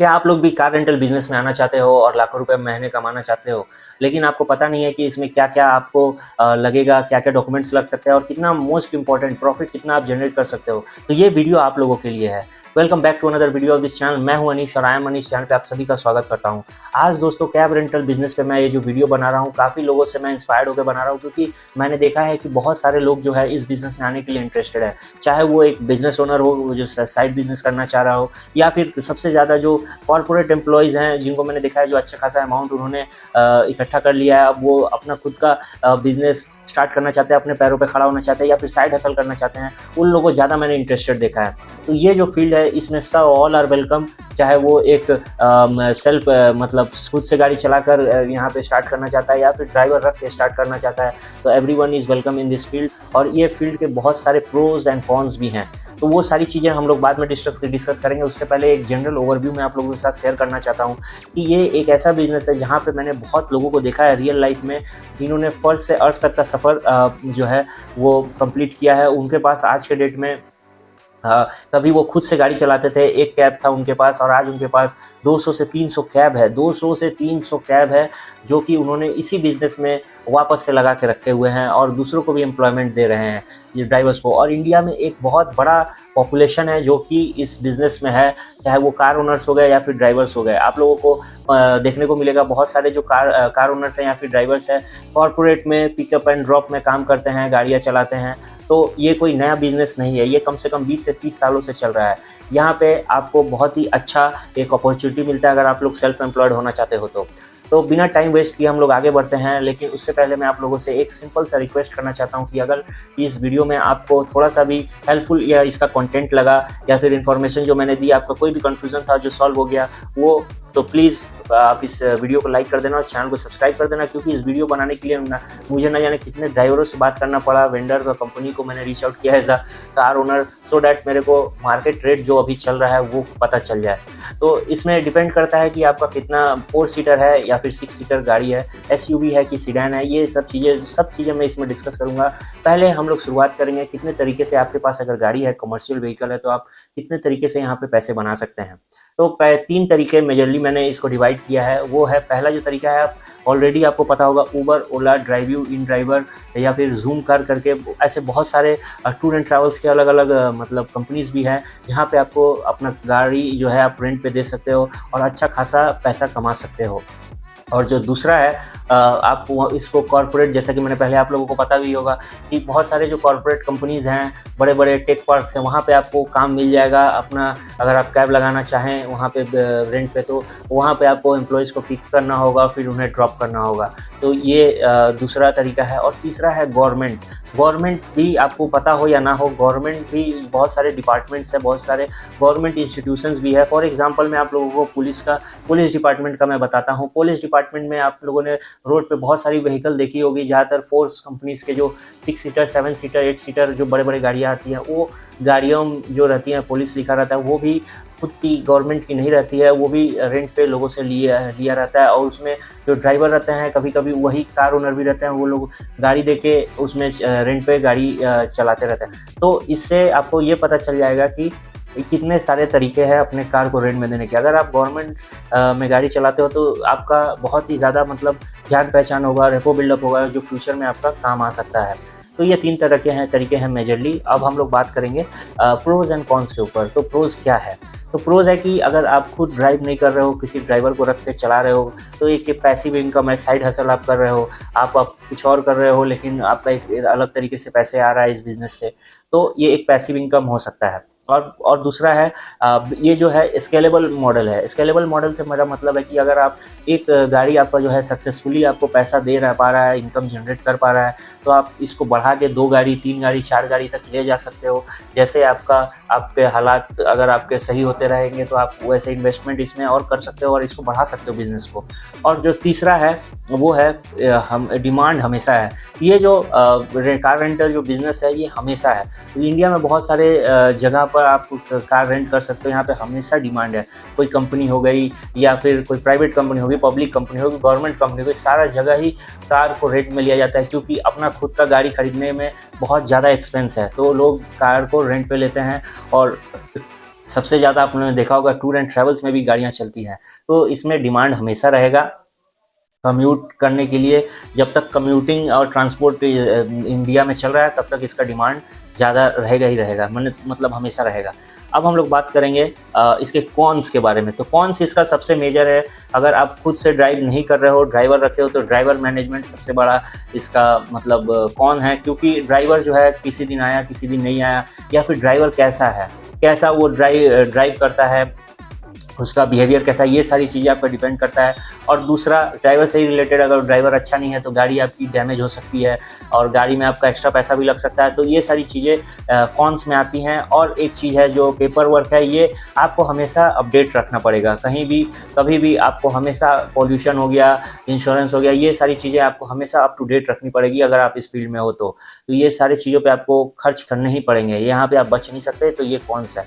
क्या आप लोग भी कार रेंटल बिज़नेस में आना चाहते हो और लाखों रुपए महीने कमाना चाहते हो, लेकिन आपको पता नहीं है कि इसमें क्या-क्या आपको लगेगा, क्या-क्या डॉक्यूमेंट्स लग सकते हैं और कितना मोस्ट इम्पोर्टेंट प्रॉफ़िट कितना आप जनरेट कर सकते हो। तो ये वीडियो आप लोगों के लिए है। Welcome back to another video of this channel. मैं हूं अनीश और आई एम अनीश चैनल पे आप सभी का स्वागत करता हूं। आज दोस्तों कैब रेंटल बिज़नेस पे मैं ये जो वीडियो बना रहा हूं, काफ़ी लोगों से मैं इंस्पायर्ड होकर बना रहा हूं क्योंकि मैंने देखा है कि बहुत सारे लोग जो है इस बिज़नेस में आने के लिए इंटरेस्टेड है। चाहे वो एक बिज़नेस ओनर हो, वो जो साइड बिज़नेस करना चाह रहा हो, या फिर सबसे ज़्यादा जो कॉर्पोरेट एम्प्लॉइज़ हैं जिनको मैंने देखा है जो अच्छा खासा अमाउंट उन्होंने इकट्ठा कर लिया है, अब वो अपना खुद का बिज़नेस स्टार्ट करना चाहते हैं, अपने पैरों पे खड़ा होना चाहते हैं या फिर साइड हसल करना चाहते हैं, उन लोगों को ज़्यादा मैंने इंटरेस्टेड देखा है। तो ये जो फील्ड है इसमें सब ऑल आर वेलकम, चाहे वो एक सेल्फ मतलब खुद से गाड़ी चलाकर यहाँ पे स्टार्ट करना चाहता है या फिर ड्राइवर रख के स्टार्ट करना चाहता है, तो everyone is welcome in this field. और ये फील्ड के बहुत सारे प्रोज एंड कॉन्स भी हैं, तो वो सारी चीज़ें हम लोग बाद में डिस्कस करेंगे। उससे पहले एक जनरल ओवरव्यू मैं आप लोगों के साथ शेयर करना चाहता हूँ कि ये एक ऐसा बिज़नेस है जहाँ पे मैंने बहुत लोगों को देखा है रियल लाइफ में, जिन्होंने फर्स्ट से अर्थ तक का सफ़र जो है वो कंप्लीट किया है। उनके पास आज के डेट में कभी वो खुद से गाड़ी चलाते थे, एक कैब था उनके पास, और आज उनके पास 200 से 300 कैब है। 200 से 300 कैब है जो कि उन्होंने इसी बिज़नेस में वापस से लगा के रखे हुए हैं और दूसरों को भी एम्प्लॉयमेंट दे रहे हैं, ये ड्राइवर्स को। और इंडिया में एक बहुत बड़ा पॉपुलेशन है जो कि इस बिज़नेस में है, चाहे वो कार ओनर्स हो गए या फिर ड्राइवर्स हो गए। आप लोगों को देखने को मिलेगा बहुत सारे जो कार ओनर्स हैं या फिर ड्राइवर्स हैं, कॉर्पोरेट में पिकअप एंड ड्रॉप में काम करते हैं, गाड़ियाँ चलाते हैं। तो ये कोई नया बिज़नेस नहीं है, ये कम से कम 20 से 30 सालों से चल रहा है। यहाँ पे आपको बहुत ही अच्छा एक अपॉर्चुनिटी मिलता है अगर आप लोग सेल्फ एम्प्लॉयड होना चाहते हो तो बिना टाइम वेस्ट किए हम लोग आगे बढ़ते हैं। लेकिन उससे पहले मैं आप लोगों से एक सिंपल सा रिक्वेस्ट करना चाहता हूँ कि अगर इस वीडियो में आपको थोड़ा सा भी हेल्पफुल या इसका कंटेंट लगा या फिर इन्फॉर्मेशन जो मैंने दी, आपका कोई भी कन्फ्यूज़न था जो सॉल्व हो गया, वो तो प्लीज़ आप इस वीडियो को लाइक कर देना और चैनल को सब्सक्राइब कर देना, क्योंकि इस वीडियो बनाने के लिए मुझे न जाने कितने ड्राइवरों से बात करना पड़ा, वेंडर का कंपनी को मैंने रीच आउट किया as a car owner, so that मेरे को मार्केट रेट जो अभी चल रहा है वो पता चल जाए। तो इसमें डिपेंड करता है कि आपका कितना 4 सीटर है या फिर 6 सीटर गाड़ी है, एसयूवी है कि सीडैन है, ये सब चीज़ें मैं इसमें डिस्कस करूँगा। पहले हम लोग शुरुआत करेंगे कितने तरीके से आपके पास अगर गाड़ी है, कमर्शियल व्हीकल है, तो आप कितने तरीके से यहाँ पे पैसे बना सकते हैं। तो 3 तरीके मेजरली मैंने इसको डिवाइड किया है। वो है, पहला जो तरीका है, आप ऑलरेडी आपको पता होगा, उबर, ओला, ड्राइवयू, इन ड्राइवर या फिर ज़ूम कार करके ऐसे बहुत सारे टूर एंड ट्रैवल्स के अलग-अलग मतलब कंपनीज़ भी हैं, जहाँ पे आपको अपना गाड़ी जो है आप रेंट पे दे सकते हो और अच्छा खासा पैसा कमा सकते हो। और जो दूसरा है, आप इसको कॉर्पोरेट, जैसा कि मैंने पहले आप लोगों को पता भी होगा कि बहुत सारे जो कॉर्पोरेट कंपनीज़ हैं, बड़े-बड़े टेक पार्क्स हैं, वहाँ पे आपको काम मिल जाएगा अपना। अगर आप कैब लगाना चाहें वहाँ पे रेंट पे, तो वहाँ पे आपको एम्प्लॉइज़ को पिक करना होगा, फिर उन्हें ड्रॉप करना होगा। तो ये दूसरा तरीका है। और तीसरा है गवर्नमेंट भी, आपको पता हो या ना हो, गवर्नमेंट भी बहुत सारे डिपार्टमेंट्स हैं, बहुत सारे गवर्नमेंट इंस्टीट्यूशंस भी है। फॉर एग्जांपल मैं आप लोगों को पुलिस डिपार्टमेंट का मैं बताता हूँ। पुलिस डिपार्टमेंट में आप लोगों ने रोड पे बहुत सारी व्हीकल देखी होगी, ज़्यादातर फोर्स कंपनीज़ के जो 6 सीटर, 7 सीटर, 8 सीटर जो बड़े-बड़े गाड़ियाँ आती हैं, वो गाड़ियों जो रहती हैं पुलिस लिखा रहता है, वो भी खुद की गवर्नमेंट की नहीं रहती है, वो भी रेंट पे लोगों से लिया रहता है। और उसमें जो ड्राइवर रहते हैं, कभी-कभी वही कार ओनर भी रहते हैं, वो लोग गाड़ी देके उसमें रेंट पे गाड़ी चलाते रहते हैं। तो इससे आपको ये पता चल जाएगा कि कितने सारे तरीके हैं अपने कार को रेंट में देने के। अगर आप गवर्नमेंट में गाड़ी चलाते हो तो आपका बहुत ही ज़्यादा मतलब जान पहचान होगा, रेपो बिल्डअप होगा, जो फ्यूचर में आपका काम आ सकता है। तो ये 3 तरह के तरीके हैं मेजरली। अब हम लोग बात करेंगे प्रोज एंड कॉन्स के ऊपर। तो प्रोज क्या है? तो प्रोज है कि अगर आप खुद ड्राइव नहीं कर रहे हो, किसी ड्राइवर को रख के चला रहे हो, तो एक पैसिव इनकम है, साइड हसल आप कर रहे हो, आप कुछ और कर रहे हो, लेकिन आपका एक अलग तरीके से पैसे आ रहा है इस बिज़नेस से, तो ये एक पैसिव इनकम हो सकता है। और दूसरा है, ये जो है स्केलेबल मॉडल है। स्केलेबल मॉडल से मेरा मतलब है कि अगर आप एक गाड़ी आपका जो है सक्सेसफुली आपको पैसा पा रहा है, इनकम जनरेट कर पा रहा है, तो आप इसको बढ़ा के 2 गाड़ी, 3 गाड़ी, 4 गाड़ी तक ले जा सकते हो। जैसे आपके हालात अगर आपके सही होते रहेंगे तो आप वैसे इन्वेस्टमेंट इसमें और कर सकते हो और इसको बढ़ा सकते हो बिज़नेस को। और जो तीसरा है वो है, हम डिमांड हमेशा है। ये जो कार रेंटल जो बिज़नेस है ये हमेशा है। तो इंडिया में बहुत सारे जगह पर आप कार रेंट कर सकते हो, यहाँ पे हमेशा डिमांड है। कोई कंपनी हो गई या फिर कोई प्राइवेट कंपनी होगी, पब्लिक कंपनी होगी, गवर्नमेंट कंपनी होगी, सारा जगह ही कार को रेंट में लिया जाता है, क्योंकि अपना खुद का गाड़ी खरीदने में बहुत ज़्यादा एक्सपेंस है, तो लोग कार को रेंट पे लेते हैं। और सबसे ज़्यादा आपने देखा होगा टूर एंड ट्रैवल्स में भी गाड़ियाँ चलती हैं, तो इसमें डिमांड हमेशा रहेगा कम्यूट करने के लिए। जब तक कम्यूटिंग और ट्रांसपोर्ट इंडिया में चल रहा है तब तक इसका डिमांड ज़्यादा रहेगा ही रहेगा, मतलब हमेशा रहेगा। अब हम लोग बात करेंगे इसके कॉन्स के बारे में। तो कॉन्स इसका सबसे मेजर है, अगर आप खुद से ड्राइव नहीं कर रहे हो, ड्राइवर रखे हो, तो ड्राइवर मैनेजमेंट सबसे बड़ा इसका मतलब कॉन है, क्योंकि ड्राइवर जो है किसी दिन आया किसी दिन नहीं आया, या फिर ड्राइवर कैसा है, कैसा वो ड्राइव करता है, उसका बिहेवियर कैसा है, ये सारी चीज़ें आप पर डिपेंड करता है। और दूसरा, ड्राइवर से ही रिलेटेड, अगर ड्राइवर अच्छा नहीं है तो गाड़ी आपकी डैमेज हो सकती है और गाड़ी में आपका एक्स्ट्रा पैसा भी लग सकता है। तो ये सारी चीज़ें कॉन्स में आती हैं। और एक चीज़ है जो पेपर वर्क है, ये आपको हमेशा अपडेट रखना पड़ेगा। कहीं भी कभी भी आपको हमेशा पॉल्यूशन हो गया, इंश्योरेंस हो गया, ये सारी चीज़ें आपको हमेशा अप टू डेट रखनी पड़ेगी अगर आप इस फील्ड में हो तो ये सारी चीज़ों पर आपको खर्च करने ही पड़ेंगे, यहाँ पर आप बच नहीं सकते। तो ये कॉन्स है।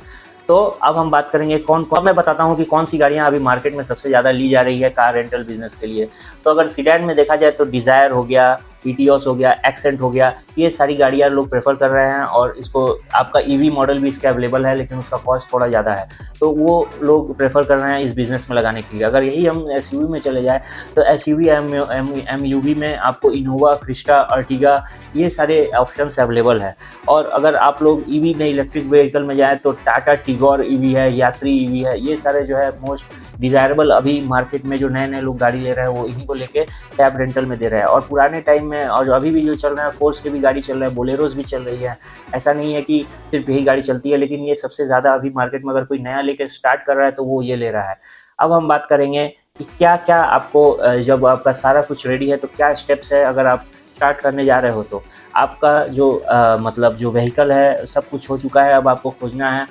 तो अब हम बात करेंगे मैं बताता हूँ कि कौन सी गाड़ियाँ अभी मार्केट में सबसे ज़्यादा ली जा रही है कार रेंटल बिजनेस के लिए। तो अगर सीडैन में देखा जाए तो डिज़ायर हो गया, ईटियोस हो गया, एक्सेंट हो गया, ये सारी गाड़ियाँ लोग प्रेफर कर रहे हैं। और इसको आपका ईवी मॉडल भी इसके अवेलेबल है, लेकिन उसका कॉस्ट थोड़ा ज़्यादा है, तो वो लोग प्रेफर कर रहे हैं इस बिज़नेस में लगाने के लिए। अगर यही हम एसयूवी में चले जाए तो एसयूवी एमयूवी में आपको इनोवा, क्रिस्टा, अर्टिगा, ये सारे ऑप्शंस अवेलेबल है। और अगर आप लोग ईवी में, इलेक्ट्रिक व्हीकल में जाए तो टाटा टिगोर ईवी है, यात्री ईवी है, ये सारे जो है मोस्ट डिज़ायरेबल अभी मार्केट में जो नए लोग गाड़ी ले रहे हैं वो इन्हीं को लेके कैब रेंटल में दे रहे हैं। और पुराने टाइम में और अभी भी जो चल रहा है, फोर्स की भी गाड़ी चल रहा है, बोलेरोस भी चल रही है। ऐसा नहीं है कि सिर्फ यही गाड़ी चलती है, लेकिन ये सबसे ज़्यादा अभी मार्केट में अगर कोई नया लेके स्टार्ट कर रहा है तो वो ये ले रहा है। अब हम बात करेंगे कि क्या क्या आपको जब आपका सारा कुछ रेडी है तो क्या स्टेप्स है अगर आप स्टार्ट करने जा रहे हो। तो आपका जो मतलब जो व्हीकल है सब कुछ हो चुका है, अब आपको खोजना है।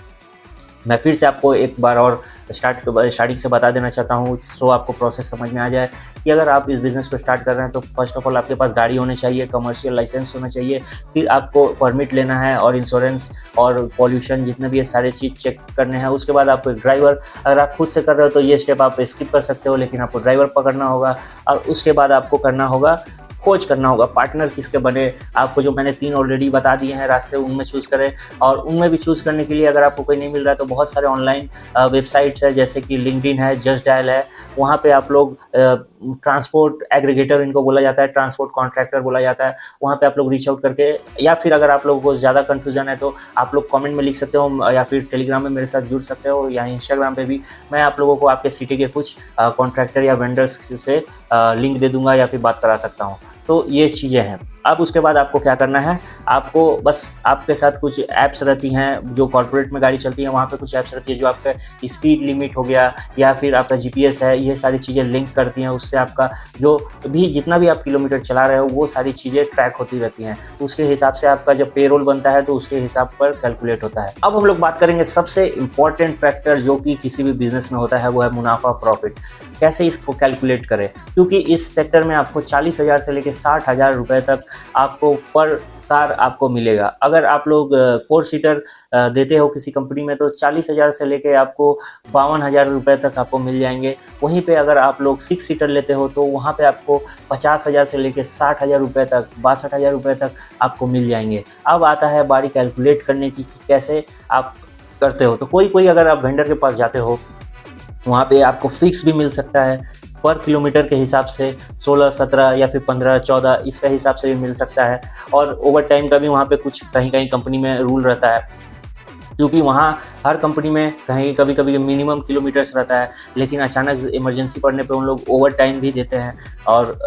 मैं फिर से आपको एक बार और स्टार्टिंग से बता देना चाहता हूँ, सो आपको प्रोसेस समझ में आ जाए कि अगर आप इस बिज़नेस को स्टार्ट कर रहे हैं तो फर्स्ट ऑफ ऑल आपके पास गाड़ी होनी चाहिए, कमर्शियल लाइसेंस होना चाहिए, फिर आपको परमिट लेना है और इंश्योरेंस और पॉल्यूशन जितने भी ये सारे चीज़ चेक करने हैं। उसके बाद आपको एक ड्राइवर, अगर आप खुद से कर रहे हो तो ये स्टेप आप स्किप कर सकते हो, लेकिन आपको ड्राइवर पकड़ना होगा। और उसके बाद आपको करना होगा, खोज करना होगा पार्टनर किसके बने। आपको जो मैंने 3 ऑलरेडी बता दिए हैं रास्ते, उनमें चूज़ करें। और उनमें भी चूज़ करने के लिए अगर आपको कोई नहीं मिल रहा है तो बहुत सारे ऑनलाइन वेबसाइट्स है, जैसे कि लिंक्डइन है, जस्ट डायल है। वहाँ पे आप लोग ट्रांसपोर्ट एग्रीगेटर इनको बोला जाता है, ट्रांसपोर्ट कॉन्ट्रैक्टर बोला जाता है, वहाँ पे आप लोग रीच आउट करके, या फिर अगर आप लोगों को ज़्यादा कन्फ्यूजन है तो आप लोग कमेंट में लिख सकते हो, या फिर टेलीग्राम में मेरे साथ जुड़ सकते हो, या इंस्टाग्राम पे भी मैं आप लोगों को आपके सिटी के कुछ कॉन्ट्रैक्टर या वेंडर्स से लिंक दे दूंगा या फिर बात करा सकता हूँ। तो ये चीज़ें हैं। अब उसके बाद आपको क्या करना है, आपको बस आपके साथ कुछ ऐप्स रहती हैं जो कॉर्पोरेट में गाड़ी चलती है, वहाँ पे कुछ ऐप्स रहती है जो आपका स्पीड लिमिट हो गया या फिर आपका जीपीएस है, ये सारी चीज़ें लिंक करती हैं। उससे आपका जो भी जितना भी आप किलोमीटर चला रहे हो वो सारी चीज़ें ट्रैक होती रहती हैं। उसके हिसाब से आपका जब पेरोल बनता है तो उसके हिसाब पर कैलकुलेट होता है। अब हम लोग बात करेंगे सबसे इम्पॉर्टेंट फैक्टर जो कि किसी भी बिजनेस में होता है, वो है मुनाफा, प्रॉफिट। कैसे इसको कैलकुलेट करें, क्योंकि इस सेक्टर में आपको 40,000 से लेकर 60,000 रुपये तक आपको पर कार आपको मिलेगा। अगर आप लोग 4 सीटर देते हो किसी कंपनी में तो 40,000 से लेके आपको 52,000 रुपये तक आपको मिल जाएंगे। वहीं पे अगर आप लोग 6 सीटर लेते हो तो वहाँ पे आपको 50,000 से लेके 60,000 रुपये तक, 62,000 रुपये तक आपको मिल जाएंगे। अब आता है बारी कैलकुलेट करने की कि कैसे आप करते हो। तो कोई अगर आप वेंडर के पास जाते हो, वहाँ पे आपको फिक्स भी मिल सकता है पर किलोमीटर के हिसाब से, 16, 17 या फिर 15, 14 इसका हिसाब से भी मिल सकता है। और ओवर टाइम का भी वहाँ पे कुछ कहीं कंपनी में रूल रहता है, क्योंकि वहाँ हर कंपनी में कहीं कभी मिनिमम किलोमीटर्स रहता है, लेकिन अचानक इमरजेंसी पड़ने पे उन लोग ओवर टाइम भी देते हैं। और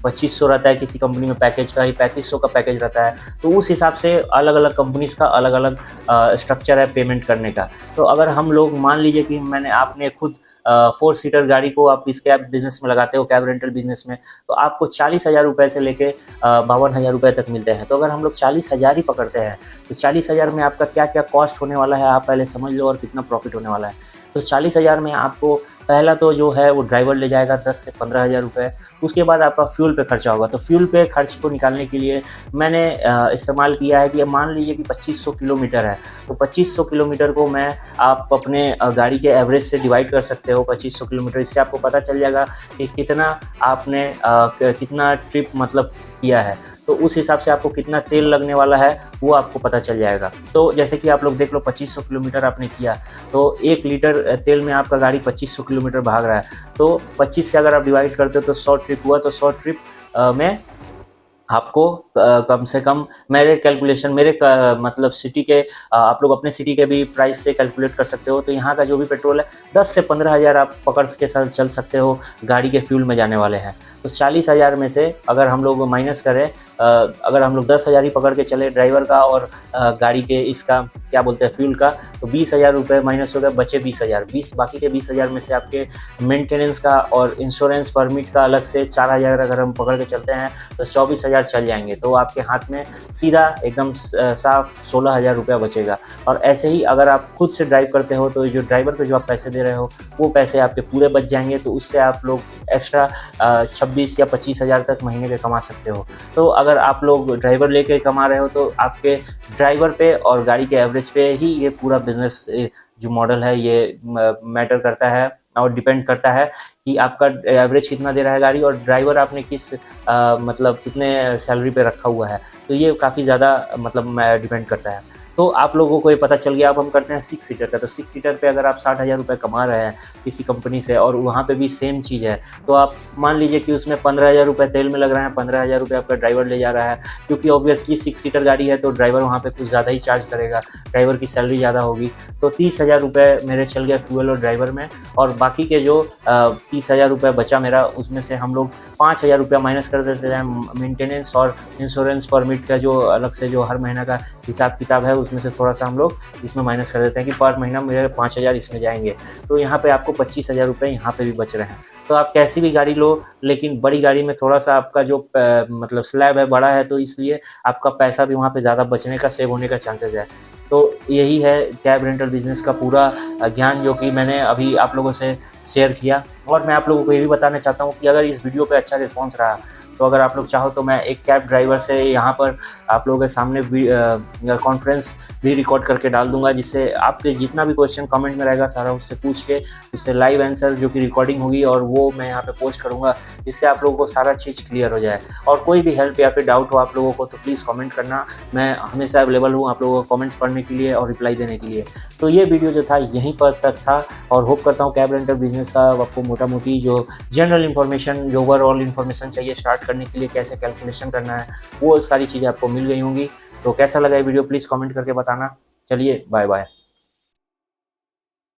2500 रहता है किसी कंपनी में पैकेज का, ही 3500 का पैकेज रहता है। तो उस हिसाब से अलग अलग कंपनीज का अलग अलग स्ट्रक्चर है पेमेंट करने का। तो अगर हम लोग मान लीजिए कि आपने खुद 4 सीटर गाड़ी को आप इस कैब बिजनेस में लगाते हो, कैब रेंटल बिजनेस में, तो आपको 40,000 रुपये से लेके 52,000 रुपये तक मिलते हैं। तो अगर हम लोग 40,000 ही पकड़ते हैं तो 40,000 में आपका क्या क्या कॉस्ट होने वाला है आप पहले समझ लो, और कितना प्रॉफिट होने वाला है। तो 40,000 में आपको पहला तो जो है वो ड्राइवर ले जाएगा 10 से 15 हज़ार रुपये, उसके बाद आपका फ्यूल पे खर्चा होगा। तो फ्यूल पे खर्च को निकालने के लिए मैंने इस्तेमाल किया है कि मान लीजिए कि 2500 किलोमीटर है, तो 2500 किलोमीटर को मैं आप अपने गाड़ी के एवरेज से डिवाइड कर सकते हो 2500 किलोमीटर। इससे आपको पता चल जाएगा कि कितना आपने कितना ट्रिप मतलब किया है, तो उस हिसाब से आपको कितना तेल लगने वाला है वो आपको पता चल जाएगा। तो जैसे कि आप लोग देख लो 2500 किलोमीटर आपने किया, तो 1 लीटर तेल में आपका गाड़ी 2500 किलोमीटर भाग रहा है, तो 25 से अगर आप डिवाइड करते हो तो 100 ट्रिप हुआ, तो 100 ट्रिप में आपको कम से कम मेरे कैलकुलेशन मतलब सिटी के आप लोग अपने सिटी के भी प्राइस से कैलकुलेट कर सकते हो। तो यहाँ का जो भी पेट्रोल है 10 से 15 हज़ार आप पकड़ के साथ चल सकते हो, गाड़ी के फ्यूल में जाने वाले हैं। तो 40 हज़ार में से अगर हम लोग माइनस करें, अगर हम लोग 10 हज़ार ही पकड़ के चले ड्राइवर का और गाड़ी के इसका क्या बोलते हैं फ्यूल का, तो 20 हज़ार रुपये माइनस हो गया, बचे 20 हज़ार। बाकी के 20 हज़ार में से आपके मेंटेनेंस का और इंश्योरेंस परमिट का अलग से 4 हज़ार अगर हम पकड़ के चलते हैं तो 24 हज़ार चल जाएंगे। तो आपके हाथ में सीधा एकदम साफ 16 हज़ार रुपया बचेगा। और ऐसे ही अगर आप खुद से ड्राइव करते हो तो जो ड्राइवर को जो आप पैसे दे रहे हो वो पैसे आपके पूरे बच जाएंगे, तो उससे आप लोग एक्स्ट्रा 26 या 25 हज़ार तक महीने के कमा सकते हो। तो अगर आप लोग ड्राइवर लेके कमा रहे हो तो आपके ड्राइवर पे और गाड़ी के एवरेज पे ही ये पूरा बिजनेस जो मॉडल है ये मैटर करता है और डिपेंड करता है कि आपका एवरेज कितना दे रहा है गाड़ी और ड्राइवर आपने किस मतलब कितने सैलरी पे रखा हुआ है। तो ये काफ़ी ज़्यादा मतलब डिपेंड करता है। तो आप लोगों को ये पता चल गया। अब हम करते हैं 6 सीटर का। तो 6 सीटर पे अगर आप 60 हज़ार रुपये कमा रहे हैं किसी कंपनी से और वहाँ पे भी सेम चीज़ है, तो आप मान लीजिए कि उसमें 15 हज़ार रुपये तेल में लग रहे हैं, 15 हज़ार रुपये आपका ड्राइवर ले जा रहा है, क्योंकि ऑब्वियसली 6 सीटर गाड़ी है तो ड्राइवर वहाँ पे कुछ ज़्यादा ही चार्ज करेगा, ड्राइवर की सैलरी ज़्यादा होगी। तो 30 हज़ार रुपये मेरे चल गया फ्यूल और ड्राइवर में, और बाकी के जो 30 हज़ार रुपये बचा मेरा, उसमें से हम लोग 5 हज़ार रुपया माइनस कर देते हैं मेंटेनेंस और इंश्योरेंस परमिट का जो अलग से जो हर महीना का हिसाब किताब है, उसमें से थोड़ा सा हम लोग इसमें माइनस कर देते हैं कि पर महीना मेरे 5 हज़ार इसमें जाएंगे। तो यहाँ पे आपको 25 हज़ार रुपये यहाँ पे भी बच रहे हैं। तो आप कैसी भी गाड़ी लो, लेकिन बड़ी गाड़ी में थोड़ा सा आपका जो मतलब स्लैब है बड़ा है, तो इसलिए आपका पैसा भी वहाँ पे ज़्यादा बचने का, सेव होने का चांसेस है। तो यही है कैब रेंटल बिजनेस का पूरा ज्ञान जो कि मैंने अभी आप लोगों से शेयर किया। और मैं आप लोगों को ये भी बताना चाहता हूँ कि अगर इस वीडियो पे अच्छा रिस्पॉन्स रहा तो अगर आप लोग चाहो तो मैं एक कैब ड्राइवर से यहाँ पर आप लोगों के सामने कॉन्फ्रेंस भी रिकॉर्ड करके डाल दूंगा, जिससे आपके जितना भी क्वेश्चन कमेंट में रहेगा सारा उससे पूछ के उससे लाइव आंसर जो कि रिकॉर्डिंग होगी और वो मैं यहाँ पे पोस्ट करूँगा, जिससे आप लोगों को सारा चीज़ क्लियर हो जाए। और कोई भी हेल्प या फिर डाउट हो आप लोगों को तो प्लीज़ कमेंट करना, मैं हमेशा अवेलेबल हूँ आप लोगों को कमेंट्स पढ़ने के लिए और रिप्लाई देने के लिए। तो ये वीडियो जो था यहीं पर तक था, और होप करता हूँ कैब रेंटल बिजनेस का आपको मोटा मोटी जो जनरल इन्फॉर्मेशन, जो ओवरऑल इन्फॉर्मेशन चाहिए स्टार्ट करने के लिए, कैसे कैलकुलेशन करना है, वो सारी चीज़ें आपको मिल गई होंगी। तो कैसा लगा ये वीडियो प्लीज़ कमेंट करके बताना। चलिए बाय बाय।